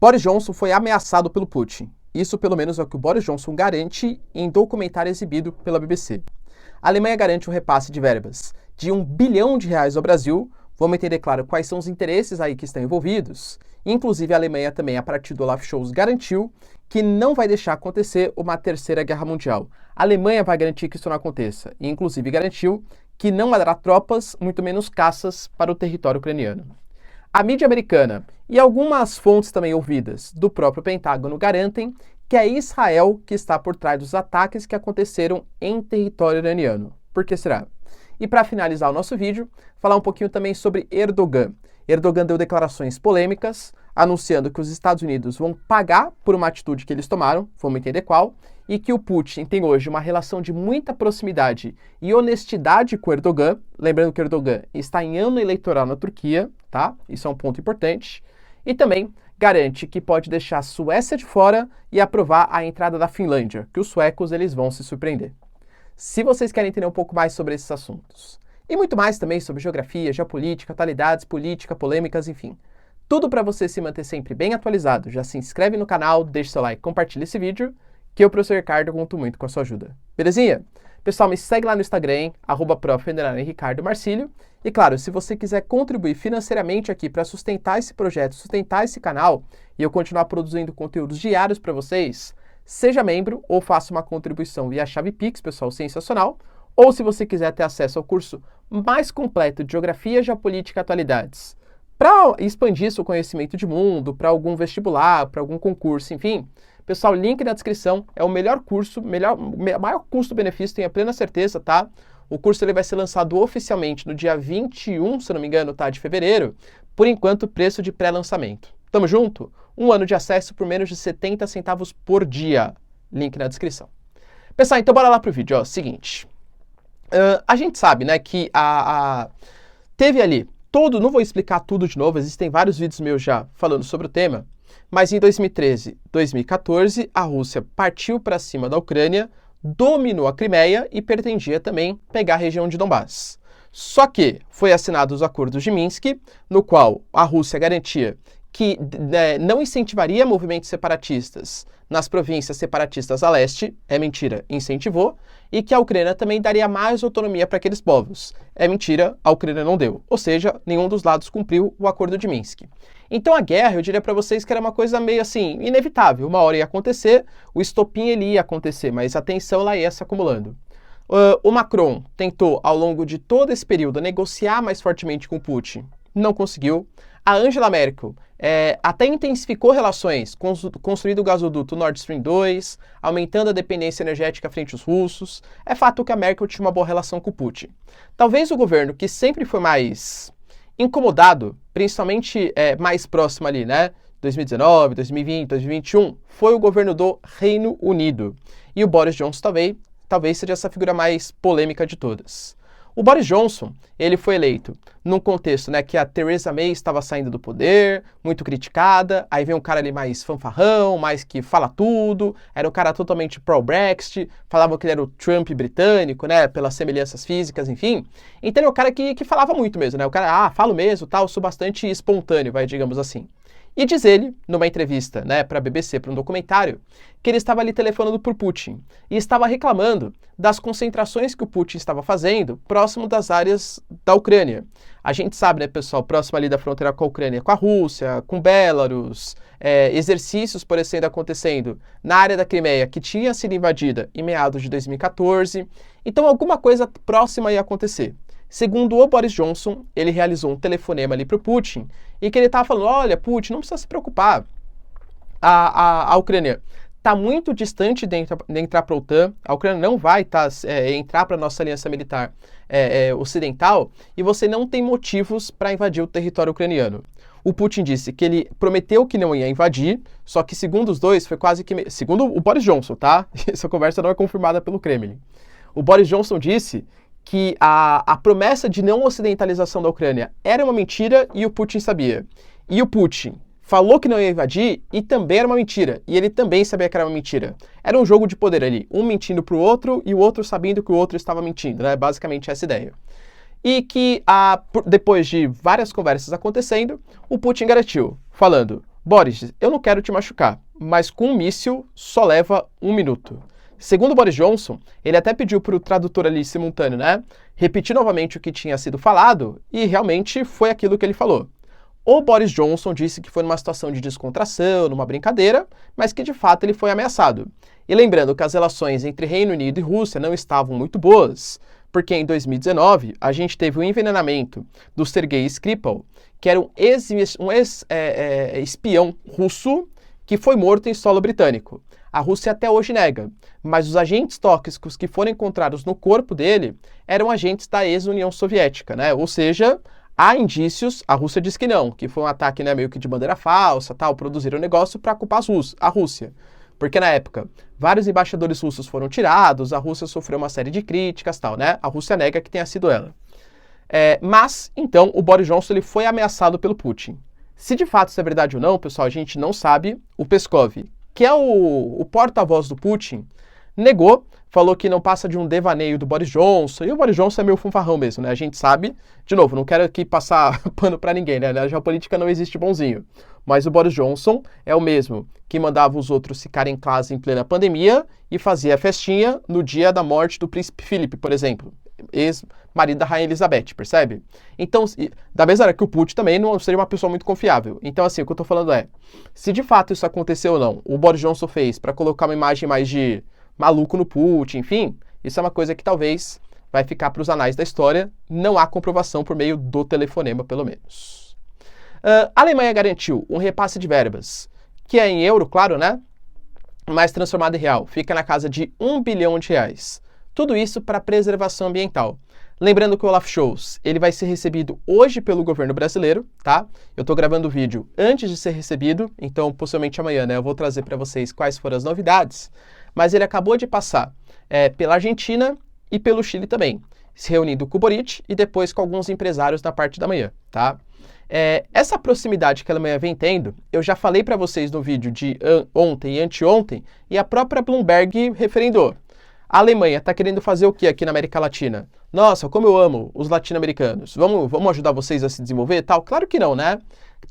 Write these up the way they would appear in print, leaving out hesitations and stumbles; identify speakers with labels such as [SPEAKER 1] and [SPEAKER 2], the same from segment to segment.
[SPEAKER 1] Boris Johnson foi ameaçado pelo Putin. Isso, pelo menos, é o que o Boris Johnson garante em documentário exibido pela BBC. A Alemanha garante um repasse de verbas de R$1 bilhão ao Brasil. Vamos entender, claro, quais são os interesses aí que estão envolvidos. Inclusive, a Alemanha também, a partir do Olaf Scholz, garantiu que não vai deixar acontecer uma terceira guerra mundial. A Alemanha vai garantir que isso não aconteça. E, inclusive, garantiu que não haverá tropas, muito menos caças, para o território ucraniano. A mídia americana e algumas fontes também ouvidas do próprio Pentágono garantem que é Israel que está por trás dos ataques que aconteceram em território iraniano. Por que será? E para finalizar o nosso vídeo, falar um pouquinho também sobre Erdogan. Erdogan deu declarações polêmicas, anunciando que os Estados Unidos vão pagar por uma atitude que eles tomaram, vamos entender qual, e que o Putin tem hoje uma relação de muita proximidade e honestidade com Erdogan, lembrando que Erdogan está em ano eleitoral na Turquia, tá? Isso é um ponto importante, e também garante que pode deixar a Suécia de fora e aprovar a entrada da Finlândia, que os suecos eles vão se surpreender. Se vocês querem entender um pouco mais sobre esses assuntos, e muito mais também sobre geografia, geopolítica, atualidades, política, polêmicas, enfim, tudo para você se manter sempre bem atualizado, já se inscreve no canal, deixa seu like, compartilha esse vídeo, que eu, professor Ricardo, conto muito com a sua ajuda. Belezinha? Pessoal, me segue lá no Instagram, @prof_Ricardo Marcílio. E claro, se você quiser contribuir financeiramente aqui para sustentar esse projeto, sustentar esse canal, e eu continuar produzindo conteúdos diários para vocês, seja membro ou faça uma contribuição via chave Pix, pessoal, sensacional. Ou se você quiser ter acesso ao curso mais completo de Geografia, Geopolítica e Atualidades, para expandir seu conhecimento de mundo, para algum vestibular, para algum concurso, enfim. Pessoal, link na descrição, é o melhor curso, maior custo-benefício, tenho a plena certeza, tá? O curso ele vai ser lançado oficialmente no dia 21, se não me engano, tá, de fevereiro. Por enquanto, preço de pré-lançamento. Tamo junto? 1 ano de acesso por menos de 70 centavos por dia. Link na descrição. Pessoal, então bora lá pro vídeo, ó. Seguinte. A gente sabe, né, que teve ali não vou explicar tudo de novo, existem vários vídeos meus já falando sobre o tema, mas em 2013, 2014, a Rússia partiu para cima da Ucrânia, dominou a Crimeia e pretendia também pegar a região de Donbás. Só que foi assinado os acordos de Minsk, no qual a Rússia garantia que não incentivaria movimentos separatistas nas províncias separatistas a leste, é mentira, incentivou, e que a Ucrânia também daria mais autonomia para aqueles povos. É mentira, a Ucrânia não deu. Ou seja, nenhum dos lados cumpriu o acordo de Minsk. Então a guerra, eu diria para vocês que era uma coisa meio assim, inevitável. Uma hora ia acontecer, o estopim ele ia acontecer, mas a tensão ela ia se acumulando. O Macron tentou, ao longo de todo esse período, negociar mais fortemente com Putin. Não conseguiu. A Angela Merkel até intensificou relações, construindo o gasoduto Nord Stream 2, aumentando a dependência energética frente aos russos. É fato que a Merkel tinha uma boa relação com o Putin. Talvez o governo que sempre foi mais incomodado, principalmente mais próximo ali, né? 2019, 2020, 2021, foi o governo do Reino Unido. E o Boris Johnson talvez seja essa figura mais polêmica de todas. O Boris Johnson, ele foi eleito num contexto, né, que a Theresa May estava saindo do poder, muito criticada, aí vem um cara ali mais fanfarrão, mais que fala tudo, era um cara totalmente pró-Brexit, falavam que ele era o Trump britânico, né, pelas semelhanças físicas, enfim. Então ele é um cara que falava muito mesmo, né, o cara, falo mesmo, tal, sou bastante espontâneo, digamos assim. E diz ele, numa entrevista, né, para a BBC, para um documentário, que ele estava ali telefonando por Putin e estava reclamando das concentrações que o Putin estava fazendo próximo das áreas da Ucrânia. A gente sabe, né, pessoal, próximo ali da fronteira com a Ucrânia, com a Rússia, com Belarus, exercícios, por exemplo, acontecendo na área da Crimeia, que tinha sido invadida em meados de 2014. Então, alguma coisa próxima ia acontecer. Segundo o Boris Johnson, ele realizou um telefonema ali para o Putin e que ele estava falando, olha, Putin, não precisa se preocupar, a Ucrânia está muito distante de entrar para a OTAN, a Ucrânia não vai entrar para a nossa aliança militar ocidental e você não tem motivos para invadir o território ucraniano. O Putin disse que ele prometeu que não ia invadir, só que segundo os dois foi quase que... Segundo o Boris Johnson, tá? Essa conversa não é confirmada pelo Kremlin. O Boris Johnson disse que a promessa de não ocidentalização da Ucrânia era uma mentira e o Putin sabia. E o Putin falou que não ia invadir e também era uma mentira. E ele também sabia que era uma mentira. Era um jogo de poder ali, um mentindo para o outro e o outro sabendo que o outro estava mentindo, né? Basicamente essa ideia. E que depois de várias conversas acontecendo, o Putin garantiu, falando, Boris, eu não quero te machucar, mas com um míssil só leva 1 minuto. Segundo Boris Johnson, ele até pediu para o tradutor ali simultâneo, né, repetir novamente o que tinha sido falado e realmente foi aquilo que ele falou. O Boris Johnson disse que foi numa situação de descontração, numa brincadeira, mas que de fato ele foi ameaçado. E lembrando que as relações entre Reino Unido e Rússia não estavam muito boas, porque em 2019 a gente teve o envenenamento do Sergei Skripal, que era um ex-espião russo que foi morto em solo britânico. A Rússia até hoje nega, mas os agentes tóxicos que foram encontrados no corpo dele eram agentes da ex-União Soviética, né? Ou seja, há indícios, a Rússia diz que não, que foi um ataque, né, meio que de bandeira falsa, tal, produziram o negócio para culpar a Rússia. Porque na época, vários embaixadores russos foram tirados, a Rússia sofreu uma série de críticas, tal, né? A Rússia nega que tenha sido ela. Mas, então, o Boris Johnson ele foi ameaçado pelo Putin. Se de fato isso é verdade ou não, pessoal, a gente não sabe. O Peskov, que é o porta-voz do Putin, negou, falou que não passa de um devaneio do Boris Johnson, e o Boris Johnson é meio fanfarrão mesmo, né? A gente sabe, de novo, não quero aqui passar pano pra ninguém, né? Na geopolítica não existe bonzinho. Mas o Boris Johnson é o mesmo que mandava os outros ficarem em casa em plena pandemia e fazia festinha no dia da morte do príncipe Philip, por exemplo, ex-marido da rainha Elizabeth, percebe? Então, da mesma hora que o Putin também não seria uma pessoa muito confiável. Então, assim, o que eu tô falando é, se de fato isso aconteceu ou não, o Boris Johnson fez para colocar uma imagem mais de maluco no Putin, enfim, isso é uma coisa que talvez vai ficar para os anais da história, não há comprovação por meio do telefonema, pelo menos. A Alemanha garantiu um repasse de verbas, que é em euro, claro, né? Mas transformado em real, fica na casa de 1 bilhão de reais. Tudo isso para preservação ambiental. Lembrando que o Olaf Scholz, ele vai ser recebido hoje pelo governo brasileiro, tá? Eu estou gravando o vídeo antes de ser recebido, então possivelmente amanhã, né, eu vou trazer para vocês quais foram as novidades. Mas ele acabou de passar pela Argentina e pelo Chile também, se reunindo com o Boric e depois com alguns empresários na parte da manhã, tá? Essa proximidade que a Alemanha vem tendo, eu já falei para vocês no vídeo de ontem e anteontem, e a própria Bloomberg referendou. A Alemanha está querendo fazer o que aqui na América Latina? Nossa, como eu amo os latino-americanos. Vamos ajudar vocês a se desenvolver e tal? Claro que não, né?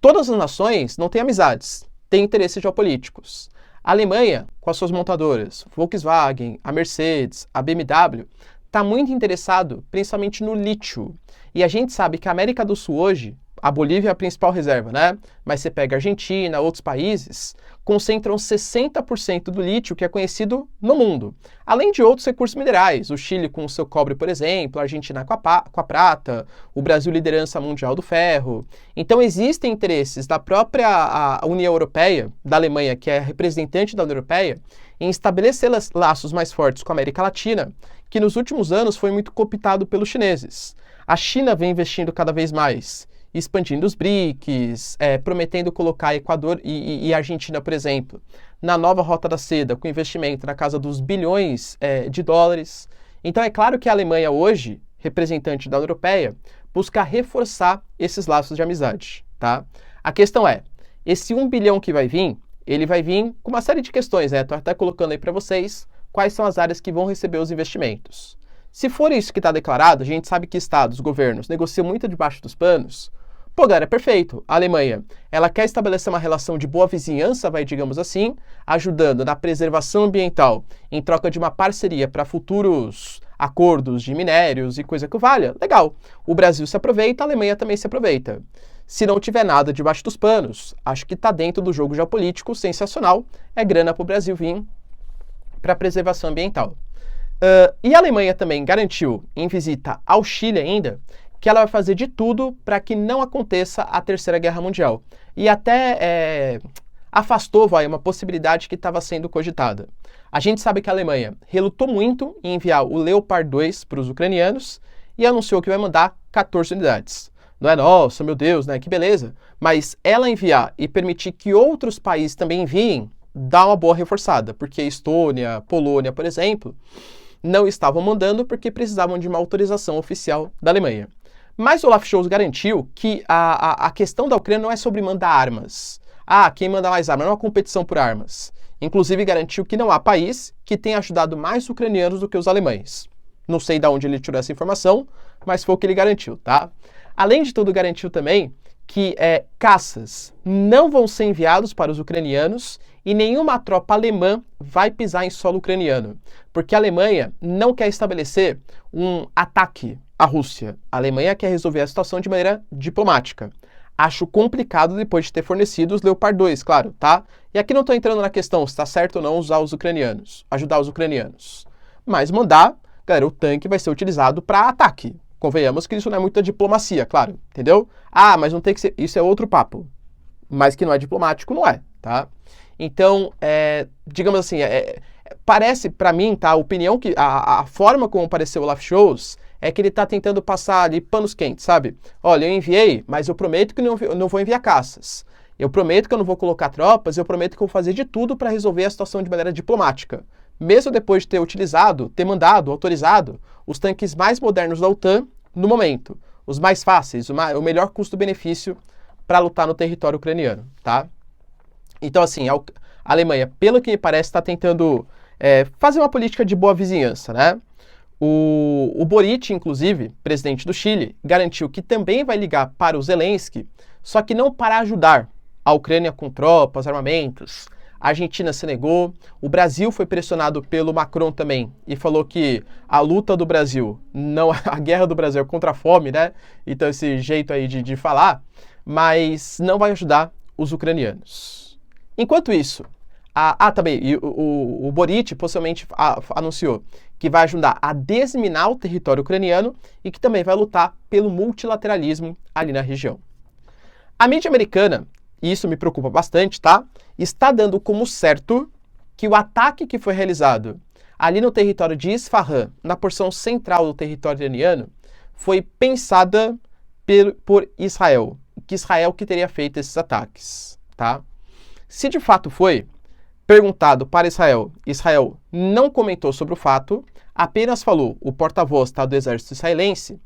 [SPEAKER 1] Todas as nações não têm amizades, têm interesses geopolíticos. A Alemanha, com as suas montadoras, Volkswagen, a Mercedes, a BMW, está muito interessado principalmente no lítio. E a gente sabe que a América do Sul hoje, a Bolívia é a principal reserva, né? Mas você pega a Argentina, outros países, concentram 60% do lítio que é conhecido no mundo. Além de outros recursos minerais, o Chile com o seu cobre, por exemplo, a Argentina com a prata, o Brasil liderança mundial do ferro. Então existem interesses da própria a União Europeia, da Alemanha, que é representante da União Europeia, em estabelecer laços mais fortes com a América Latina, que nos últimos anos foi muito cooptado pelos chineses. A China vem investindo cada vez mais, expandindo os BRICS, prometendo colocar Equador e Argentina, por exemplo, na nova Rota da Seda, com investimento na casa dos bilhões de dólares. Então é claro que a Alemanha hoje, representante da União Europeia, busca reforçar esses laços de amizade, tá? A questão é, esse 1 bilhão que vai vir, ele vai vir com uma série de questões, né? Estou até colocando aí para vocês quais são as áreas que vão receber os investimentos. Se for isso que está declarado, a gente sabe que estados, governos, negociam muito debaixo dos panos. Pô, galera, é perfeito. A Alemanha, ela quer estabelecer uma relação de boa vizinhança, digamos assim, ajudando na preservação ambiental em troca de uma parceria para futuros acordos de minérios e coisa que valha. Legal. O Brasil se aproveita, a Alemanha também se aproveita. Se não tiver nada debaixo dos panos, acho que está dentro do jogo geopolítico sensacional. É grana para o Brasil vir para preservação ambiental. E a Alemanha também garantiu, em visita ao Chile ainda, que ela vai fazer de tudo para que não aconteça a Terceira Guerra Mundial. E até afastou uma possibilidade que estava sendo cogitada. A gente sabe que a Alemanha relutou muito em enviar o Leopard 2 para os ucranianos e anunciou que vai mandar 14 unidades. Não é, nossa, meu Deus, né? Que beleza. Mas ela enviar e permitir que outros países também enviem, dá uma boa reforçada, porque Estônia, Polônia, por exemplo, não estavam mandando porque precisavam de uma autorização oficial da Alemanha. Mas o Olaf Scholz garantiu que a questão da Ucrânia não é sobre mandar armas. Quem manda mais armas, não é uma competição por armas. Inclusive garantiu que não há país que tenha ajudado mais os ucranianos do que os alemães. Não sei de onde ele tirou essa informação, mas foi o que ele garantiu, tá? Além de tudo, garantiu também que caças não vão ser enviados para os ucranianos e nenhuma tropa alemã vai pisar em solo ucraniano, porque a Alemanha não quer estabelecer um ataque à Rússia. A Alemanha quer resolver a situação de maneira diplomática. Acho complicado depois de ter fornecido os Leopard 2, claro, tá? E aqui não estou entrando na questão se está certo ou não usar os ucranianos, ajudar os ucranianos. Mas mandar, galera, o tanque vai ser utilizado para ataque. Convenhamos que isso não é muita diplomacia, claro, entendeu? Ah, mas não tem que ser... Isso é outro papo. Mas que não é diplomático, não é, tá? Então, digamos assim, parece para mim, tá? A opinião que... A forma como apareceu o Olaf Scholz é que ele está tentando passar ali panos quentes, sabe? Olha, eu enviei, mas eu prometo que não vou enviar caças. Eu prometo que eu não vou colocar tropas, eu prometo que eu vou fazer de tudo para resolver a situação de maneira diplomática. Mesmo depois de ter utilizado, ter mandado, autorizado os tanques mais modernos da OTAN no momento. Os mais fáceis, o melhor custo-benefício para lutar no território ucraniano, tá? Então, assim, a Alemanha, pelo que me parece, está tentando fazer uma política de boa vizinhança, né? O Boric, inclusive, presidente do Chile, garantiu que também vai ligar para o Zelensky, só que não para ajudar a Ucrânia com tropas, armamentos. A Argentina se negou, o Brasil foi pressionado pelo Macron também e falou que a luta do Brasil, não a guerra do Brasil é contra a fome, né? Então esse jeito aí de falar, mas não vai ajudar os ucranianos. Enquanto isso, também, o Boric possivelmente anunciou que vai ajudar a desminar o território ucraniano e que também vai lutar pelo multilateralismo ali na região. A mídia americana, e isso me preocupa bastante, tá? Está dando como certo que o ataque que foi realizado ali no território de Isfahan, na porção central do território iraniano, foi pensada por Israel, que Israel que teria feito esses ataques, tá? Se de fato foi, perguntado para Israel, Israel não comentou sobre o fato, apenas falou, o porta-voz do exército israelense,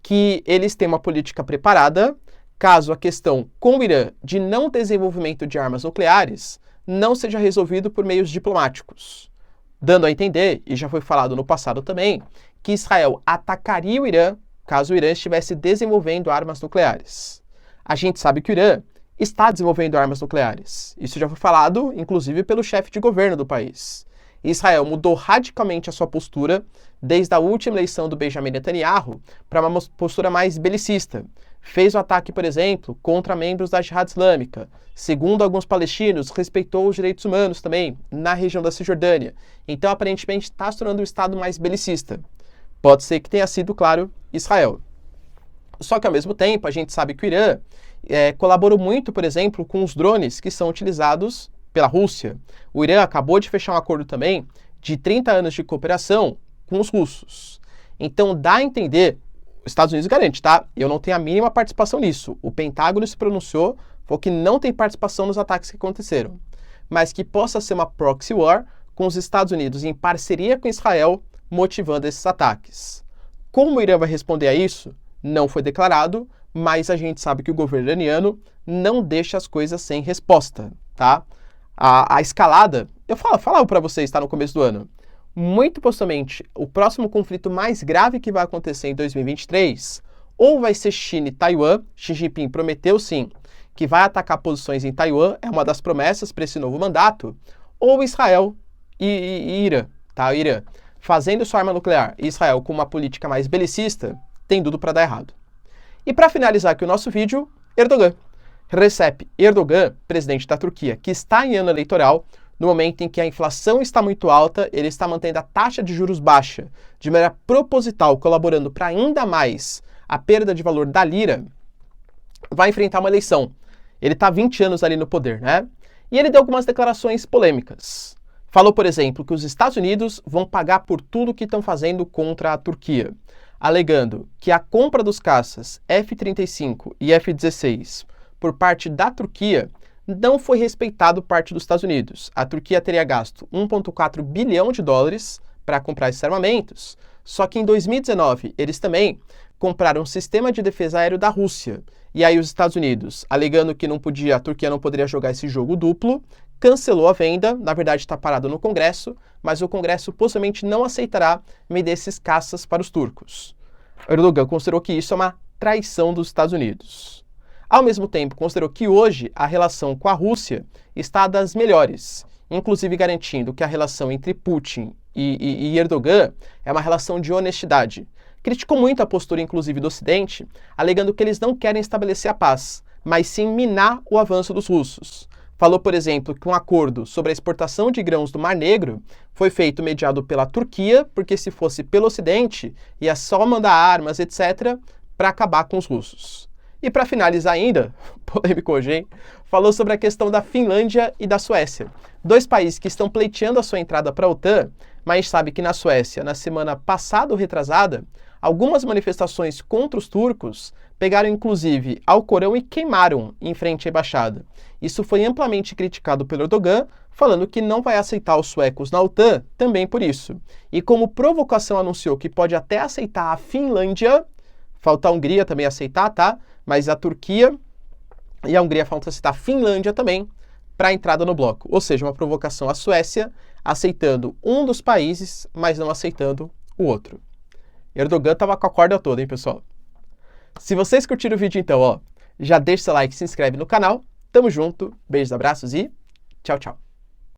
[SPEAKER 1] que eles têm uma política preparada caso a questão com o Irã de não desenvolvimento de armas nucleares não seja resolvido por meios diplomáticos, dando a entender, e já foi falado no passado também, que Israel atacaria o Irã caso o Irã estivesse desenvolvendo armas nucleares. A gente sabe que o Irã está desenvolvendo armas nucleares. Isso já foi falado, inclusive, pelo chefe de governo do país. Israel mudou radicalmente a sua postura desde a última eleição do Benjamin Netanyahu para uma postura mais belicista. Fez o ataque, por exemplo, contra membros da Jihad Islâmica. Segundo alguns palestinos, respeitou os direitos humanos também na região da Cisjordânia. Então, aparentemente, está se tornando um Estado mais belicista. Pode ser que tenha sido, claro, Israel. Só que, ao mesmo tempo, a gente sabe que o Irã colaborou muito, por exemplo, com os drones que são utilizados pela Rússia. O Irã acabou de fechar um acordo também de 30 anos de cooperação com os russos. Então, dá a entender, os Estados Unidos garante, tá? Eu não tenho a mínima participação nisso. O Pentágono se pronunciou, falou que não tem participação nos ataques que aconteceram, mas que possa ser uma proxy war com os Estados Unidos em parceria com Israel, motivando esses ataques. Como o Irã vai responder a isso, não foi declarado, mas a gente sabe que o governo iraniano não deixa as coisas sem resposta, tá? A escalada, eu falava para vocês, tá, no começo do ano, muito possivelmente o próximo conflito mais grave que vai acontecer em 2023, ou vai ser China e Taiwan. Xi Jinping prometeu sim que vai atacar posições em Taiwan, é uma das promessas para esse novo mandato, ou Israel e Irã, tá? Irã fazendo sua arma nuclear e Israel com uma política mais belicista, tem tudo para dar errado. E para finalizar aqui o nosso vídeo, Erdogan. Recep Erdogan, presidente da Turquia, que está em ano eleitoral, no momento em que a inflação está muito alta, ele está mantendo a taxa de juros baixa, de maneira proposital, colaborando para ainda mais a perda de valor da lira, vai enfrentar uma eleição. Ele está há 20 anos ali no poder, né? E ele deu algumas declarações polêmicas. Falou, por exemplo, que os Estados Unidos vão pagar por tudo que estão fazendo contra a Turquia, alegando que a compra dos caças F-35 e F-16 por parte da Turquia não foi respeitado por parte dos Estados Unidos. A Turquia teria gasto 1,4 bilhão de dólares para comprar esses armamentos, só que em 2019 eles também compraram um sistema de defesa aéreo da Rússia. E aí os Estados Unidos, alegando que a Turquia não poderia jogar esse jogo duplo, cancelou a venda, na verdade está parado no Congresso, mas o Congresso possivelmente não aceitará vender esses caças para os turcos. Erdogan considerou que isso é uma traição dos Estados Unidos. Ao mesmo tempo, considerou que hoje a relação com a Rússia está das melhores, inclusive garantindo que a relação entre Putin e Erdogan é uma relação de honestidade. Criticou muito a postura, inclusive, do Ocidente, alegando que eles não querem estabelecer a paz, mas sim minar o avanço dos russos. Falou, por exemplo, que um acordo sobre a exportação de grãos do Mar Negro foi feito mediado pela Turquia, porque se fosse pelo Ocidente, ia só mandar armas, etc., para acabar com os russos. E para finalizar ainda, polêmico hoje, hein? Falou sobre a questão da Finlândia e da Suécia. Dois países que estão pleiteando a sua entrada para a OTAN, mas sabe que na Suécia, na semana passada ou retrasada, algumas manifestações contra os turcos pegaram inclusive Alcorão e queimaram em frente à embaixada. Isso foi amplamente criticado pelo Erdogan, falando que não vai aceitar os suecos na OTAN também por isso. E como provocação anunciou que pode até aceitar a Finlândia, falta a Hungria também aceitar, tá? Mas a Turquia e a Hungria faltam aceitar a Finlândia também para a entrada no bloco. Ou seja, uma provocação à Suécia, aceitando um dos países, mas não aceitando o outro. Erdogan tava com a corda toda, hein, pessoal? Se vocês curtiram o vídeo, então, já deixa seu like e se inscreve no canal. Tamo junto, beijos, abraços e tchau, tchau.